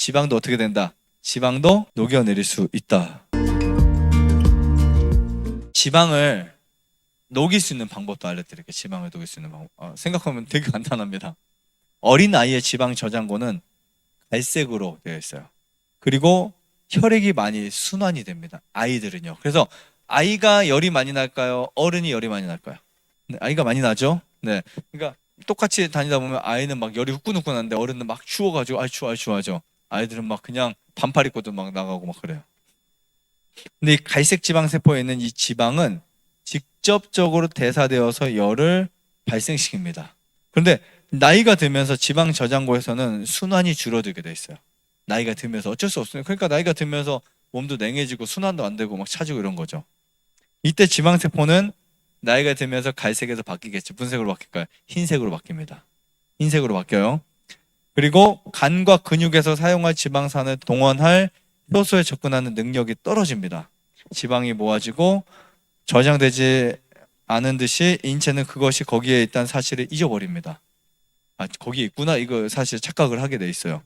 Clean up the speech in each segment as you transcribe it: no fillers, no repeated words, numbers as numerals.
지방도 어떻게 된다? 지방도 녹여내릴 수 있다. 지방을 녹일 수 있는 방법도 알려드릴게요. 지방을 녹일 수 있는 방법. 생각하면 되게 간단합니다. 어린 아이의 지방 저장고는 갈색으로 되어 있어요. 그리고 혈액이 많이 순환이 됩니다. 아이들은요. 그래서 아이가 열이 많이 날까요? 어른이 열이 많이 날까요? 네, 아이가 많이 나죠? 네. 그러니까 똑같이 다니다 보면 아이는 막 열이 후끈후끈한데 어른은 막 추워가지고 아이 추워 하죠. 아이들은 막 그냥 반팔 입고도 막 나가고 막 그래요. 근데 이 갈색 지방 세포에 있는 이 지방은 직접적으로 대사되어서 열을 발생시킵니다. 그런데 나이가 들면서 지방 저장고에서는 순환이 줄어들게 돼 있어요. 나이가 들면서 어쩔 수 없어요. 그러니까 나이가 들면서 몸도 냉해지고 순환도 안 되고 막 차지고 이런 거죠. 이때 지방 세포는 나이가 들면서 갈색에서 바뀌겠죠. 무슨 색으로 바뀔까요? 흰색으로 바뀝니다. 흰색으로 바뀌어요. 그리고 간과 근육에서 사용할 지방산을 동원할 효소에 접근하는 능력이 떨어집니다. 지방이 모아지고 저장되지 않은 듯이 인체는 그것이 거기에 있다는 사실을 잊어버립니다. 거기에 있구나 이거 사실 착각을 하게 돼 있어요.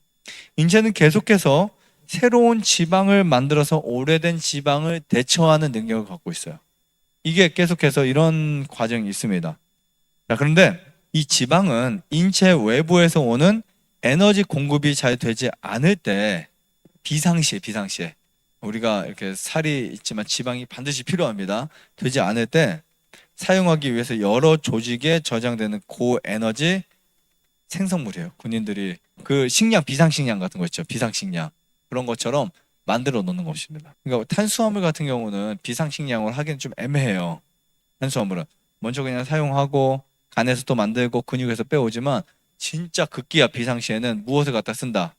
인체는 계속해서 새로운 지방을 만들어서 오래된 지방을 대처하는 능력을 갖고 있어요. 이게 계속해서 이런 과정이 있습니다. 자, 그런데 이 지방은 인체 외부에서 오는 에너지 공급이 잘 되지 않을 때 비상시에 우리가 이렇게 살이 있지만 지방이 반드시 필요합니다. 되지 않을 때 사용하기 위해서 여러 조직에 저장되는 고에너지 생성물이에요. 군인들이 그 식량, 비상식량 같은 거 있죠. 비상식량. 그런 것처럼 만들어 놓는 것입니다. 그러니까 탄수화물 같은 경우는 비상식량으로 하기는 좀 애매해요. 탄수화물은. 먼저 그냥 사용하고 간에서 또 만들고 근육에서 빼오지만 진짜 극기야 비상시에는 무엇을 갖다 쓴다?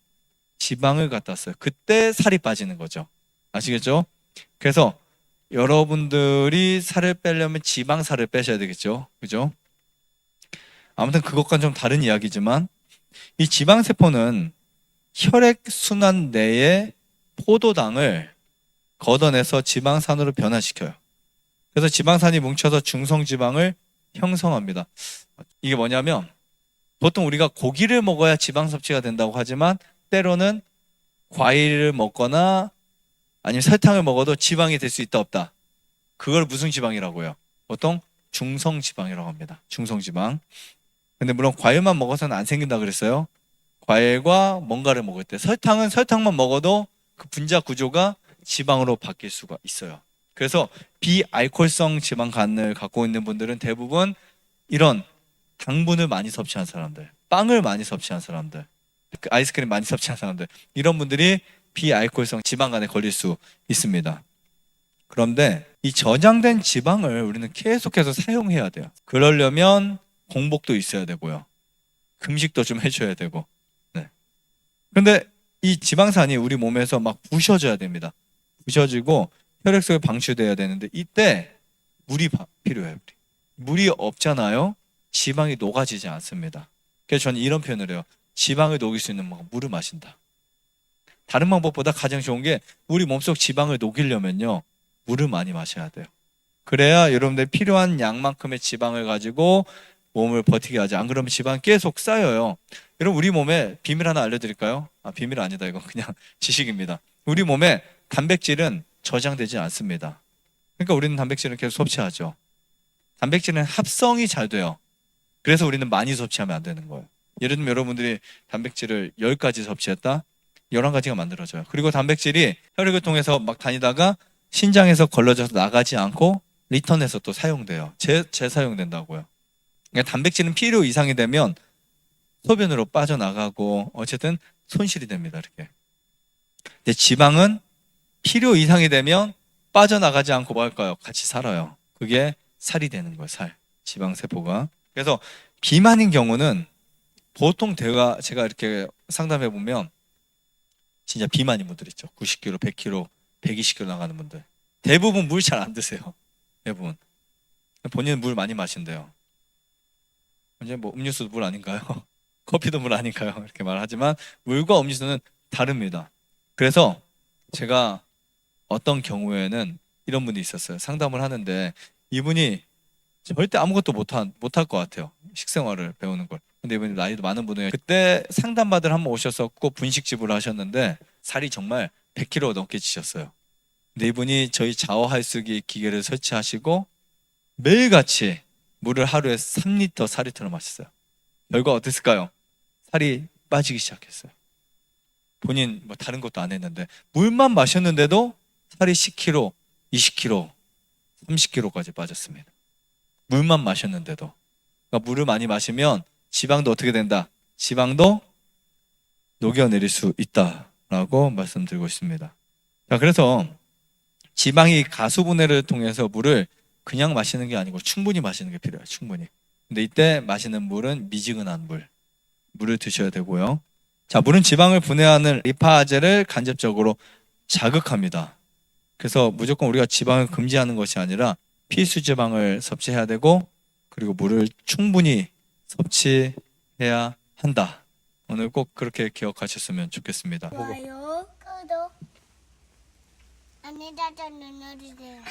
지방을 갖다 써요. 그때 살이 빠지는 거죠. 아시겠죠? 그래서 여러분들이 살을 빼려면 지방살을 빼셔야 되겠죠. 그죠? 아무튼 그것과는 좀 다른 이야기지만 이 지방세포는 혈액순환 내에 포도당을 걷어내서 지방산으로 변화시켜요. 그래서 지방산이 뭉쳐서 중성지방을 형성합니다. 이게 뭐냐면 보통 우리가 고기를 먹어야 지방 섭취가 된다고 하지만 때로는 과일을 먹거나 아니면 설탕을 먹어도 지방이 될 수 있다 없다. 그걸 무슨 지방이라고요? 보통 중성지방이라고 합니다. 중성지방. 근데 물론 과일만 먹어서는 안 생긴다 그랬어요. 과일과 뭔가를 먹을 때 설탕은 설탕만 먹어도 그 분자 구조가 지방으로 바뀔 수가 있어요. 그래서 비알코올성 지방간을 갖고 있는 분들은 대부분 이런 당분을 많이 섭취한 사람들, 빵을 많이 섭취한 사람들, 아이스크림 많이 섭취한 사람들, 이런 분들이 비알코올성 지방간에 걸릴 수 있습니다. 그런데 이 저장된 지방을 우리는 계속해서 사용해야 돼요. 그러려면 공복도 있어야 되고요. 금식도 좀 해줘야 되고. 네. 그런데 이 지방산이 우리 몸에서 막 부셔져야 됩니다. 부셔지고 혈액 속에 방출돼야 되는데 이때 물이 필요해요. 물이 없잖아요. 지방이 녹아지지 않습니다. 그래서 저는 이런 표현을 해요. 지방을 녹일 수 있는 물을 마신다. 다른 방법보다 가장 좋은 게 우리 몸속 지방을 녹이려면요. 물을 많이 마셔야 돼요. 그래야 여러분들 필요한 양만큼의 지방을 가지고 몸을 버티게 하지. 안 그러면 지방이 계속 쌓여요. 여러분 우리 몸에 비밀 하나 알려드릴까요? 비밀 아니다. 이건 그냥 지식입니다. 우리 몸에 단백질은 저장되지 않습니다. 그러니까 우리는 단백질을 계속 섭취하죠. 단백질은 합성이 잘 돼요. 그래서 우리는 많이 섭취하면 안 되는 거예요. 예를 들면 여러분들이 단백질을 10가지 섭취했다? 11가지가 만들어져요. 그리고 단백질이 혈액을 통해서 막 다니다가 신장에서 걸러져서 나가지 않고 리턴해서 또 사용돼요. 재사용된다고요. 그러니까 단백질은 필요 이상이 되면 소변으로 빠져나가고 어쨌든 손실이 됩니다. 이렇게. 근데 지방은 필요 이상이 되면 빠져나가지 않고 뭐 할까요? 같이 살아요. 그게 살이 되는 거예요. 살. 지방세포가. 그래서 비만인 경우는 보통 제가 이렇게 상담해 보면 진짜 비만인 분들 있죠. 90kg, 100kg, 120kg 나가는 분들. 대부분 물 잘 안 드세요. 대부분. 본인은 물 많이 마신대요. 이제 뭐 음료수도 물 아닌가요? 커피도 물 아닌가요? 이렇게 말하지만 물과 음료수는 다릅니다. 그래서 제가 어떤 경우에는 이런 분이 있었어요. 상담을 하는데 이분이 절대 아무것도 못할 것 같아요. 식생활을 배우는 걸. 근데 이분이 나이도 많은 분이에요. 그때 상담받으러 한번 오셨었고 분식집을 하셨는데 살이 정말 100kg 넘게 찌셨어요. 근데 이분이 저희 자어할수기 기계를 설치하시고 매일같이 물을 하루에 3리터, 4리터를 마셨어요. 결과 어땠을까요? 살이 빠지기 시작했어요. 본인 뭐 다른 것도 안 했는데 물만 마셨는데도 살이 10kg, 20kg, 30kg까지 빠졌습니다. 물만 마셨는데도. 그러니까 물을 많이 마시면 지방도 어떻게 된다? 지방도 녹여내릴 수 있다라고 말씀드리고 있습니다. 자, 그래서 지방이 가수분해를 통해서 물을 그냥 마시는 게 아니고 충분히 마시는 게 필요해요. 충분히. 근데 이때 마시는 물은 미지근한 물을 드셔야 되고요. 자, 물은 지방을 분해하는 리파제를 간접적으로 자극합니다. 그래서 무조건 우리가 지방을 금지하는 것이 아니라 필수 지방을 섭취해야 되고 그리고 물을 충분히 섭취해야 한다. 오늘 꼭 그렇게 기억하셨으면 좋겠습니다. 좋아요, 구독, 안내자전 눌러주세요.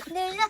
눌러.